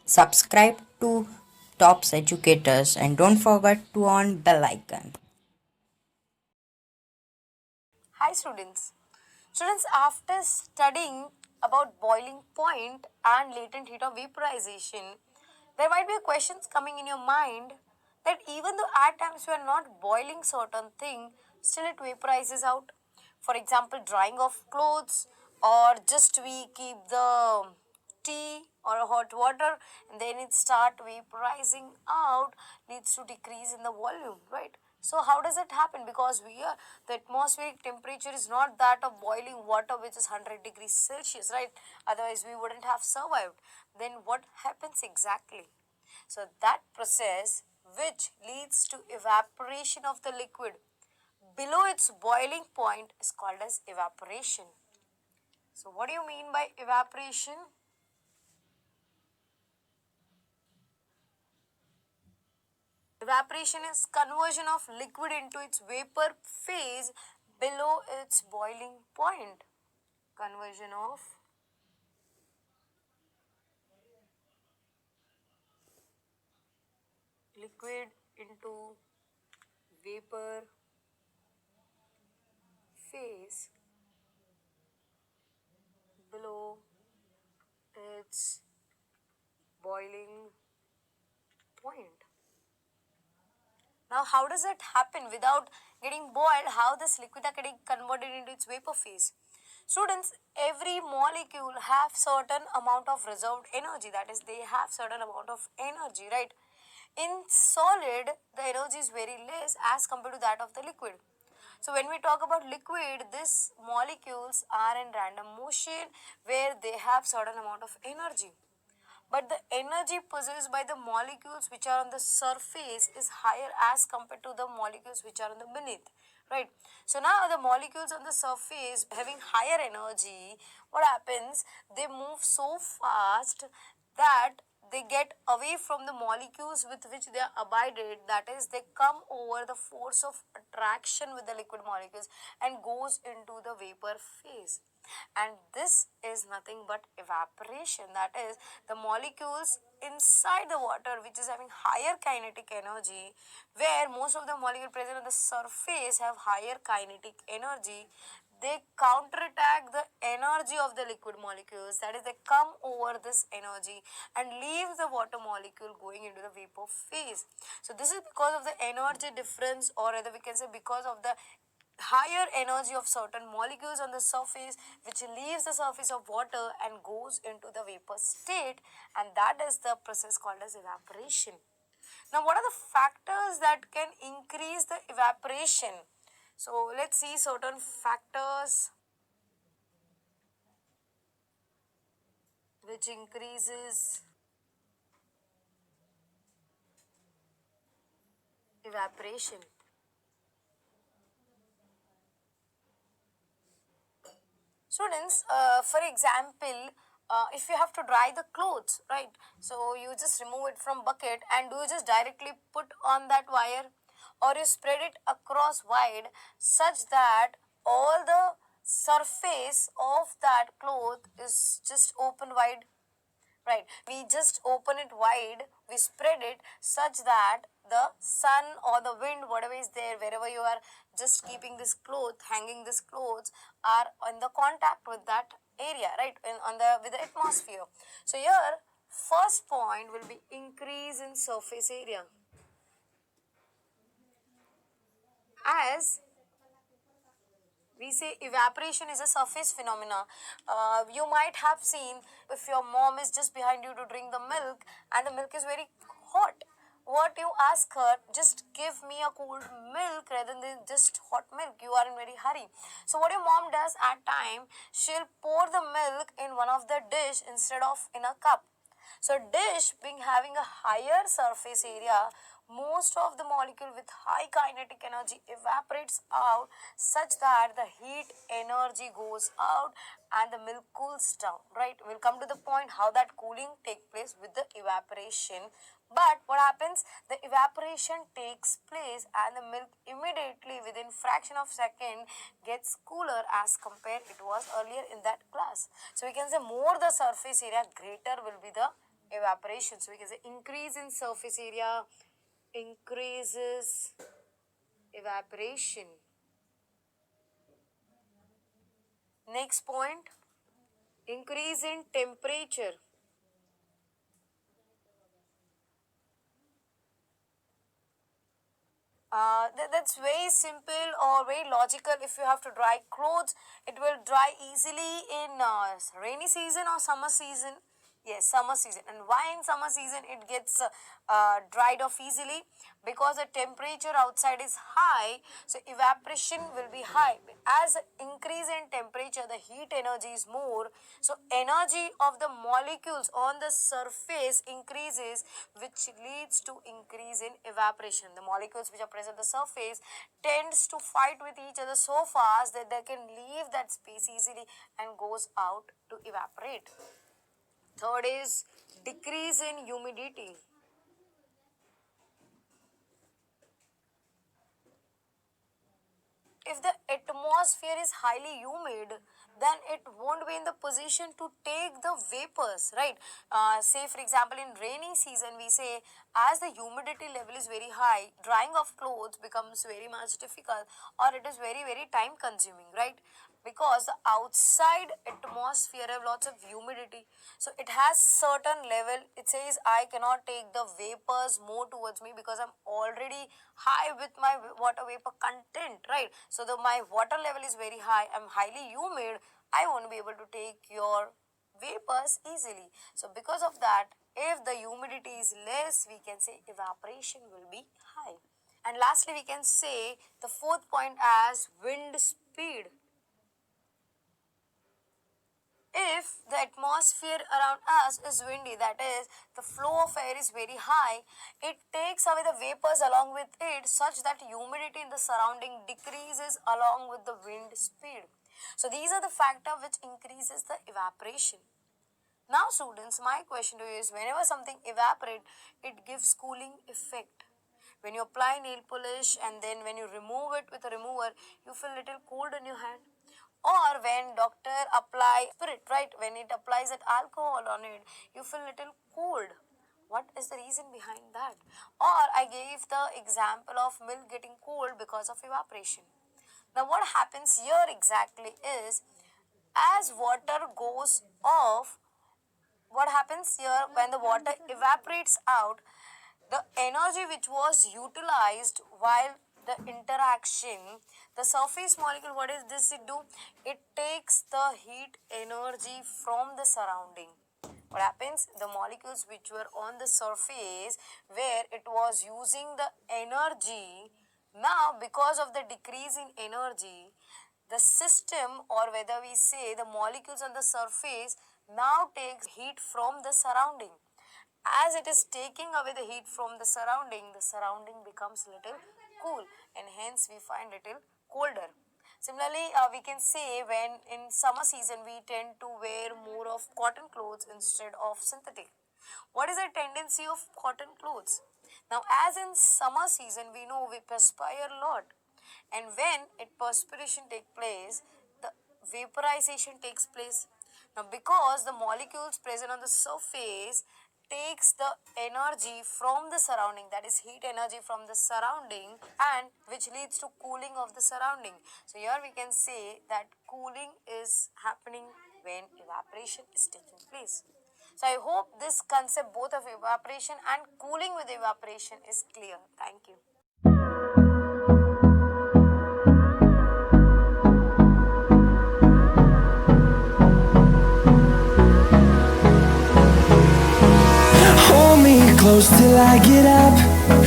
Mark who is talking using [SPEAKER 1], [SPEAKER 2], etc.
[SPEAKER 1] Subscribe to Tops Educators and don't forget to on bell icon.
[SPEAKER 2] Hi students. Students, after studying about boiling point and latent heat of vaporization, there might be questions coming in your mind that even though at times we are not boiling certain thing, still it vaporizes out. For example, drying of clothes, or just we keep the tea or hot water and then it start vaporizing out, leads to decrease in the volume, right? So how does it happen? Because the atmospheric temperature is not that of boiling water which is 100 degrees Celsius, right? Otherwise we wouldn't have survived. Then what happens exactly? So that process which leads to evaporation of the liquid below its boiling point is called as evaporation. So what do you mean by evaporation? Evaporation is conversion of liquid into its vapor phase below its boiling point. Conversion of liquid into vapor phase below its boiling point. Now, how does it happen without getting boiled? How this liquid are getting converted into its vapor phase? Students, every molecule have certain amount of reserved energy. That is, they have certain amount of energy, right? In solid, the energy is very less as compared to that of the liquid. So when we talk about liquid, these molecules are in random motion where they have certain amount of energy, but the energy possessed by the molecules which are on the surface is higher as compared to the molecules which are on the beneath, right? So now the molecules on the surface having higher energy, what happens? They move so fast that they get away from the molecules with which they are abided, that is, they come over the force of attraction with the liquid molecules and goes into the vapor phase. And this is nothing but evaporation. That is, the molecules inside the water which is having higher kinetic energy, where most of the molecules present on the surface have higher kinetic energy, they counterattack the energy of the liquid molecules. That is, they come over this energy and leave the water molecule going into the vapor phase. So this is because of the energy difference, or rather we can say because of the higher energy of certain molecules on the surface which leaves the surface of water and goes into the vapor state, and that is the process called as evaporation. Now, what are the factors that can increase the evaporation? So let's see certain factors which increases evaporation. Students, for example, if you have to dry the clothes, right? So you just remove it from bucket and do you just directly put on that wire, or you spread it across wide such that all the surface of that cloth is just open wide. Right, we just open it wide, we spread it such that the sun or the wind, whatever is there, wherever you are just keeping this cloth, hanging this clothes, are in the contact with that area, right, on the with the atmosphere. So here, first point will be increase in surface area, as we say evaporation is a surface phenomena. You might have seen if your mom is just behind you to drink the milk and the milk is very hot, what you ask her, just give me a cold milk rather than just hot milk, you are in very hurry. So what your mom does at time, she'll pour the milk in one of the dish instead of in a cup. So dish being having a higher surface area, most of the molecule with high kinetic energy evaporates out such that the heat energy goes out and the milk cools down, right? We'll come to the point how that cooling take place with the evaporation. But what happens? The evaporation takes place and the milk immediately within fraction of second gets cooler as compared it was earlier in that class. So we can say more the surface area, greater will be the evaporation. So we can say increase in surface area increases evaporation. Next point, increase in temperature. That's very simple or very logical. If you have to dry clothes, it will dry easily in rainy season or summer season. Yes, summer season. And why in summer season it gets dried off easily? Because the temperature outside is high, so evaporation will be high. As increase in temperature, the heat energy is more, so energy of the molecules on the surface increases, which leads to increase in evaporation. The molecules which are present on the surface tends to fight with each other so fast that they can leave that space easily and goes out to evaporate. Third is decrease in humidity. If the atmosphere is highly humid, then it won't be in the position to take the vapors, right? Say for example, in rainy season, we say as the humidity level is very high, drying of clothes becomes very much difficult, or it is very time consuming, right? Because the outside atmosphere have lots of humidity, so it has certain level. It says I cannot take the vapors more towards me because I'm already high with my water vapor content, right? So my water level is very high, I'm highly humid, I won't be able to take your vapors easily. So because of that, if the humidity is less, we can say evaporation will be high. And lastly, we can say the fourth point as wind speed. If the atmosphere around us is windy, that is, the flow of air is very high, it takes away the vapors along with it, such that humidity in the surrounding decreases along with the wind speed. So these are the factors which increases the evaporation. Now students, my question to you is, whenever something evaporates, it gives cooling effect. When you apply nail polish and then when you remove it with a remover, you feel little cold in your hand. Or when doctor apply spirit, right, when it applies that alcohol on it, you feel little cold. What is the reason behind that? Or I gave the example of milk getting cold because of evaporation. Now what happens here exactly is, as water goes off, what happens here when the water evaporates out, the energy which was utilized while the interaction, the surface molecule, what is this it do? It takes the heat energy from the surrounding. What happens? The molecules which were on the surface where it was using the energy, now because of the decrease in energy, the system, or whether we say the molecules on the surface, now takes heat from the surrounding. As it is taking away the heat from the surrounding becomes little cool, and hence we find little colder. Similarly, we can say when in summer season we tend to wear more of cotton clothes instead of synthetic. What is the tendency of cotton clothes? Now, as in summer season, we know we perspire a lot, and when perspiration takes place, the vaporization takes place. Now, because the molecules present on the surface takes the energy from the surrounding, that is heat energy from the surrounding, and which leads to cooling of the surrounding. So here we can say that cooling is happening when evaporation is taking place. So I hope this concept both of evaporation and cooling with evaporation is clear. Thank you.
[SPEAKER 3] Hold me close till I get up.